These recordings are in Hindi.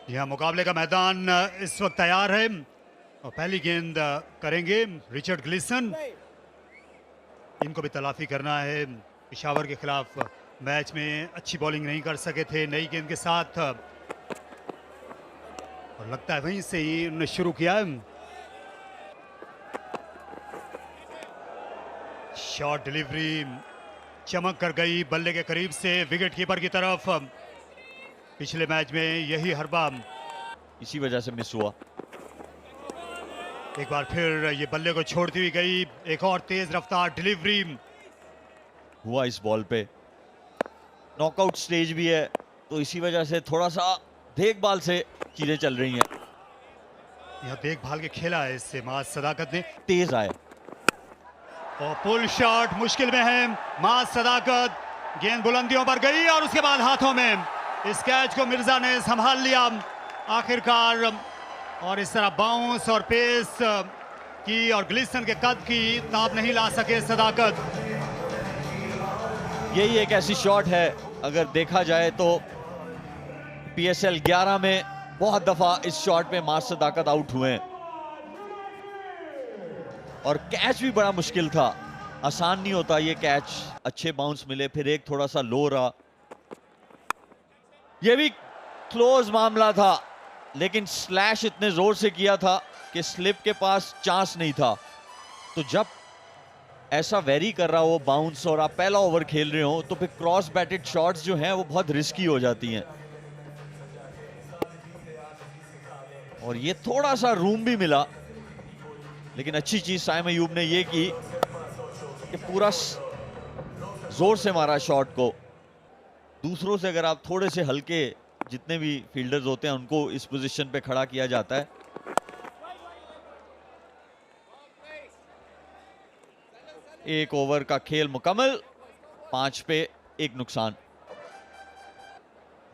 यह मुकाबले का मैदान इस वक्त तैयार है और पहली गेंद करेंगे रिचर्ड ग्लीसन। इनको भी तलाफी करना है। पेशावर के खिलाफ मैच में अच्छी बॉलिंग नहीं कर सके थे नई गेंद के साथ, और लगता है वहीं से ही उन्होंने शुरू किया। शॉट डिलीवरी चमक कर गई बल्ले के करीब से विकेट कीपर की तरफ। पिछले मैच में यही हरबा इसी वजह से मिस हुआ। एक बार फिर ये बल्ले को छोड़ती हुई गई। एक और तेज रफ्तार डिलीवरी हुआ इस बॉल पे। नॉकआउट स्टेज भी है तो इसी वजह से थोड़ा सा देखभाल से चीजें चल रही हैं। यह देखभाल के खेला है इससे माज सदाकत ने। तेज आए और पुल शॉट मुश्किल में है। माज सदाकत, गेंद बुलंदियों पर गई और उसके बाद हाथों में। इस कैच को मिर्जा ने संभाल लिया आखिरकार, और इस तरह बाउंस और पेस की और ग्लिसन के कद की ताप नहीं ला सके सदाकत। यही एक ऐसी शॉट है, अगर देखा जाए तो PSL 11 में बहुत दफा इस शॉट में माज सदाकत आउट हुए हैं और कैच भी बड़ा मुश्किल था। आसान नहीं होता ये कैच। अच्छे बाउंस मिले, फिर एक थोड़ा सा लो रहा। ये भी क्लोज मामला था, लेकिन स्लैश इतने जोर से किया था कि स्लिप के पास चांस नहीं था। तो जब ऐसा वेरी कर रहा हो बाउंस और आप पहला ओवर खेल रहे हो तो फिर क्रॉस बैटेड शॉट्स जो हैं वो बहुत रिस्की हो जाती हैं। और ये थोड़ा सा रूम भी मिला, लेकिन अच्छी चीज साइम अयूब ने ये की कि पूरा जोर से मारा शॉट को। दूसरों से अगर आप थोड़े से हल्के, जितने भी फील्डर्स होते हैं उनको इस पोजीशन पे खड़ा किया जाता है। एक ओवर का खेल मुकम्मल, 5 पे 1 नुकसान।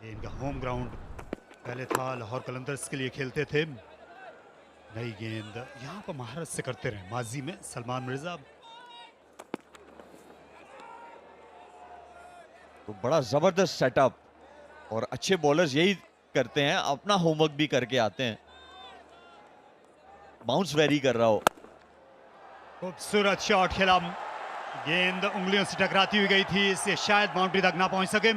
ये इनका होम ग्राउंड पहले था, लाहौर कलंदर्स के लिए खेलते थे। नई गेंद यहां पर महारत से करते रहे माजी में सलमान मिर्जा। तो बड़ा जबरदस्त सेटअप, और अच्छे बॉलर्स यही करते हैं, अपना होमवर्क भी करके आते हैं। बाउंस वेरी कर रहा हो। खूबसूरत शॉट खेला। गेंद उंगलियों से टकराती हुई गई थी, इससे शायद बाउंड्री तक ना पहुंच सके।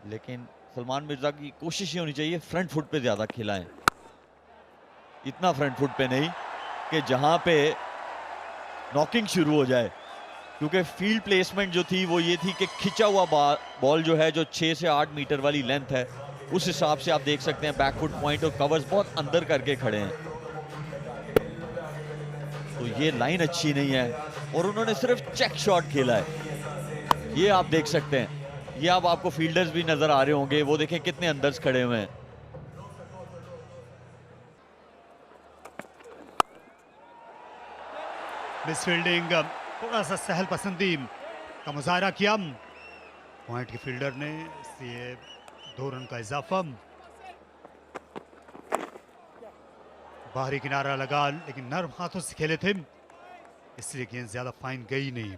लेकिन सलमान मिर्जा की कोशिश ये होनी चाहिए फ्रंट फुट पे ज्यादा खिलाएं। इतना फ्रंट फुट पे नहीं कि जहां पे नॉकिंग शुरू हो जाए, क्योंकि फील्ड प्लेसमेंट जो थी वो ये थी कि खिंचा हुआ बॉल जो है, जो 6 से 8 मीटर वाली लेंथ है, उस हिसाब से आप देख सकते हैं बैकफुट पॉइंट और कवर्स बहुत अंदर करके खड़े हैं। तो ये लाइन अच्छी नहीं है और उन्होंने सिर्फ चेक शॉट खेला है। ये आप देख सकते हैं। ये अब आपको फील्डर्स भी नजर आ रहे होंगे, वो देखें कितने अंदर खड़े हुए हैं। मिस फील्डिंग, थोड़ा सा सहल पसंदी का मुजाहरा किया पॉइंट के फील्डर ने, इसलिए 2 रन का इजाफा। बाहरी किनारा लगा, लेकिन नर्म हाथों से खेले थे, इसलिए गेंद ज्यादा फाइन गई नहीं।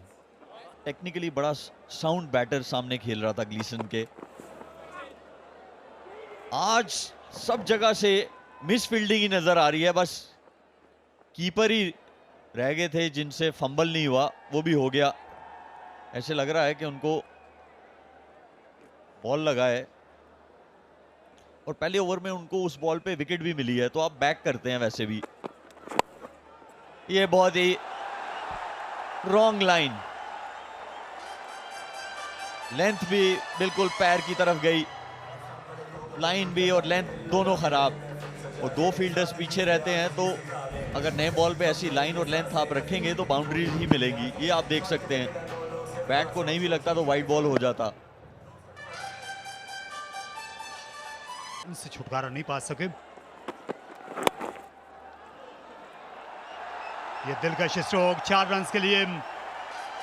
टेक्निकली बड़ा साउंड बैटर सामने खेल रहा था ग्लीसन के। आज सब जगह से मिस फील्डिंग ही नजर आ रही है, बस कीपर ही रह गए थे जिनसे फंबल नहीं हुआ, वो भी हो गया। ऐसे लग रहा है कि उनको बॉल लगा है और पहले ओवर में उनको उस बॉल पे विकेट भी मिली है, तो आप बैक करते हैं वैसे भी। ये बहुत ही रॉन्ग लाइन, लेंथ भी बिल्कुल पैर की तरफ गई, लाइन भी और लेंथ दोनों खराब। और 2 फील्डर्स पीछे रहते हैं तो अगर नए बॉल पे ऐसी लाइन और लेंथ आप रखेंगे तो बाउंड्रीज ही मिलेगी। ये आप देख सकते हैं, बैट को नहीं भी लगता तो वाइड बॉल हो जाता। इनसे छुटकारा नहीं पा सके। ये दिलकश स्ट्रोक 4 रन के लिए,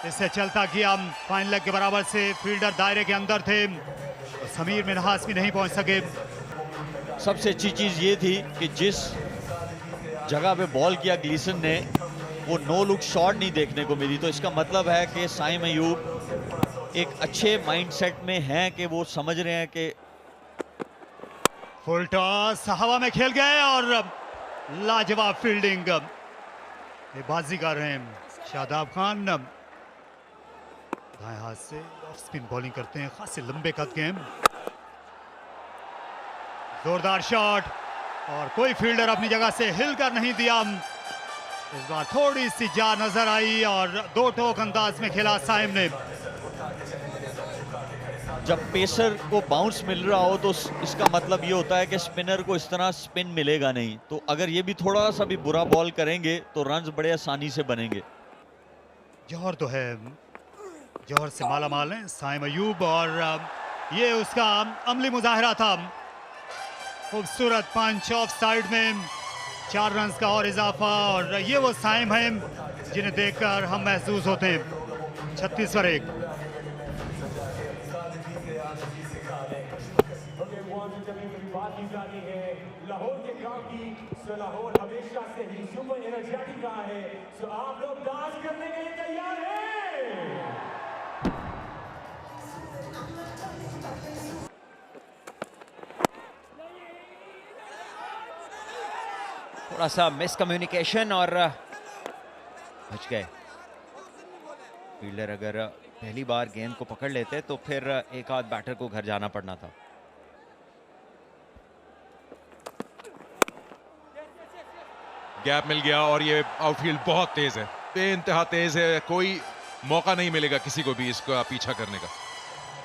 इससे चलता किया फाइन लेग के बराबर से। फील्डर दायरे के अंदर थे और समीर मिन्हास भी नहीं पहुंच सके। सबसे अच्छी चीज ये थी कि जिस जगह पे बॉल किया ग्लीसन ने, वो नो लुक शॉट नहीं देखने को मिली। तो इसका मतलब है कि साइम अयूब एक अच्छे माइंडसेट में हैं कि वो समझ रहे हैं कि फुल टॉस हवा में खेल गए और लाजवाब फील्डिंग। ये बाजी कर रहे हैं शादाब खान, दाएं हाथ से ऑफ स्पिन बॉलिंग करते हैं, खासे लंबे कद के हैं। जोरदार शॉट और कोई फील्डर अपनी जगह से हिलकर नहीं दिया। इस बार थोड़ी सी जा नजर आई और दो टोक अंदाज में खेला साइम ने। जब पेसर को बाउंस मिल रहा हो तो इसका मतलब ये होता है कि स्पिनर को इस तरह स्पिन मिलेगा नहीं, तो अगर ये भी थोड़ा सा भी बुरा बॉल करेंगे तो रन्स बड़े आसानी से बनेंगे। जौहर तो है, जौहर से माला माल है साइम अयूब और ये उसका अमली मुजाहरा था। खूबसूरत पंच ऑफ साइड में 4 रन्स का और इजाफा, और ये वो साइम हैं जिन्हें देखकर हम महसूस होते हैं 36 पर 1। लाहौर के गांव की सो लाहौर हमेशा से ही सुपर एनर्जेटिक रहा है, सो आप लोग डांस करने के लिए तैयार हैं? थोड़ा सा मिसकम्युनिकेशन और बच गए। फील्डर अगर पहली बार गेंद को पकड़ लेते तो फिर एक आध बैटर को घर जाना पड़ना था। गैप मिल गया और ये आउटफील्ड बहुत तेज है, बेइंतहा तेज है, कोई मौका नहीं मिलेगा किसी को भी इसका पीछा करने का।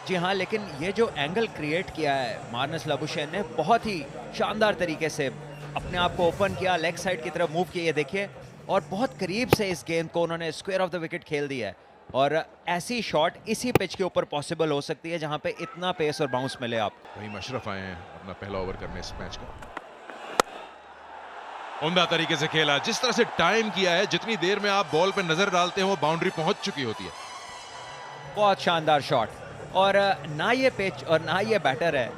जी हाँ, लेकिन ये जो एंगल क्रिएट किया है मार्नस लाबुशेन ने, बहुत ही शानदार तरीके से अपने आप को ओपन किया, लेग साइड की तरफ मूव किया, ये देखिए, और बहुत करीब से इस गेंद को उन्होंने स्क्वायर ऑफ द विकेट खेल दिया है। और ऐसी शॉट इसी पिच के ऊपर पॉसिबल हो सकती है जहां पे इतना पेस और बाउंस मिले आपको। वहीं अशरफ आए हैं अपना पहला ओवर करने इस मैच का। उम्दा तरीके से खेला, जिस तरह से टाइम किया है, जितनी देर में आप बॉल पे नजर डालते हैं वो बाउंड्री पहुंच चुकी होती है। बहुत शानदार शॉट, और ना ये पिच और ना ये बैटर है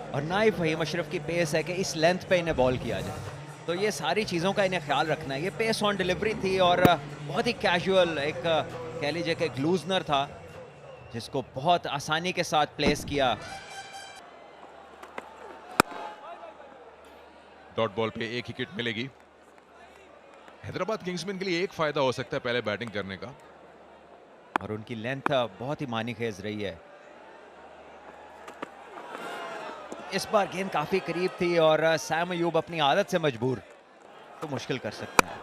और ना ही फहीम अशरफ की पेस है कि इस लेंथ पे इन्हें बॉल किया जाए, तो ये सारी चीज़ों का इन्हें ख्याल रखना है। ये पेस ऑन डिलीवरी थी और बहुत ही कैजुअल, एक कह लीजिए कि एक लूजनर था जिसको बहुत आसानी के साथ प्लेस किया। डॉट बॉल पे एक ही विकेट मिलेगी। हैदराबाद किंग्समैन के लिए एक फायदा हो सकता है पहले बैटिंग करने का, और उनकी लेंथ बहुत ही मानीखेज रही है। इस बार गेंद काफी करीब थी और सैम अयूब अपनी आदत से मजबूर, तो मुश्किल कर सकते हैं।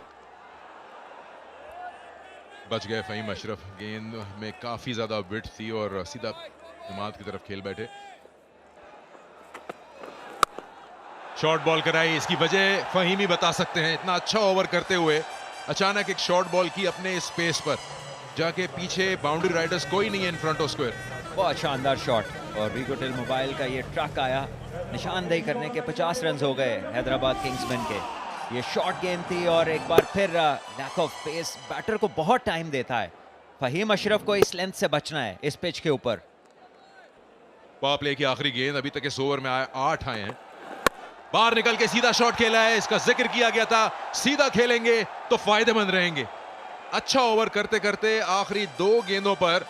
बच गए फहीम अशरफ, गेंद में काफी ज्यादा विड्थ थी और सीधा जमात की तरफ खेल बैठे। शॉर्ट बॉल कराई, इसकी वजह फहीम ही बता सकते हैं। इतना अच्छा ओवर करते हुए अचानक एक शॉर्ट बॉल की अपने स्पेस पर जाके, पीछे बाउंड्री राइडर्स कोई नहीं है इन फ्रंट ऑफ स्क्वायर। बहुत शानदार शॉट, और वीगो टेलमोबाइल का ये ट्रक आया निशानदेही करने के 50 रन हो गए हैदराबाद किंग्समैन के। ये शॉर्ट गेंद थी और एक बार फिर लैक ऑफ पेस बैटर को बहुत टाइम देता है। फहीम अशरफ को इस लेंथ से बचना है इस पिच के ऊपर। पावर प्ले की आखिरी गेंद, अभी तक इस ओवर में 8 आए हैं। बाहर निकल के सीधा शॉट खेला है, इसका जिक्र किया गया था, सीधा खेलेंगे तो फायदेमंद रहेंगे। अच्छा ओवर करते करते आखिरी 2 गेंदों पर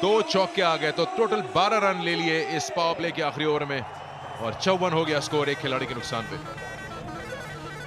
2 चौके आ गए, तो टोटल 12 रन ले लिए इस पावर प्ले के आखिरी ओवर में, और 54 हो गया स्कोर एक खिलाड़ी के नुकसान पे।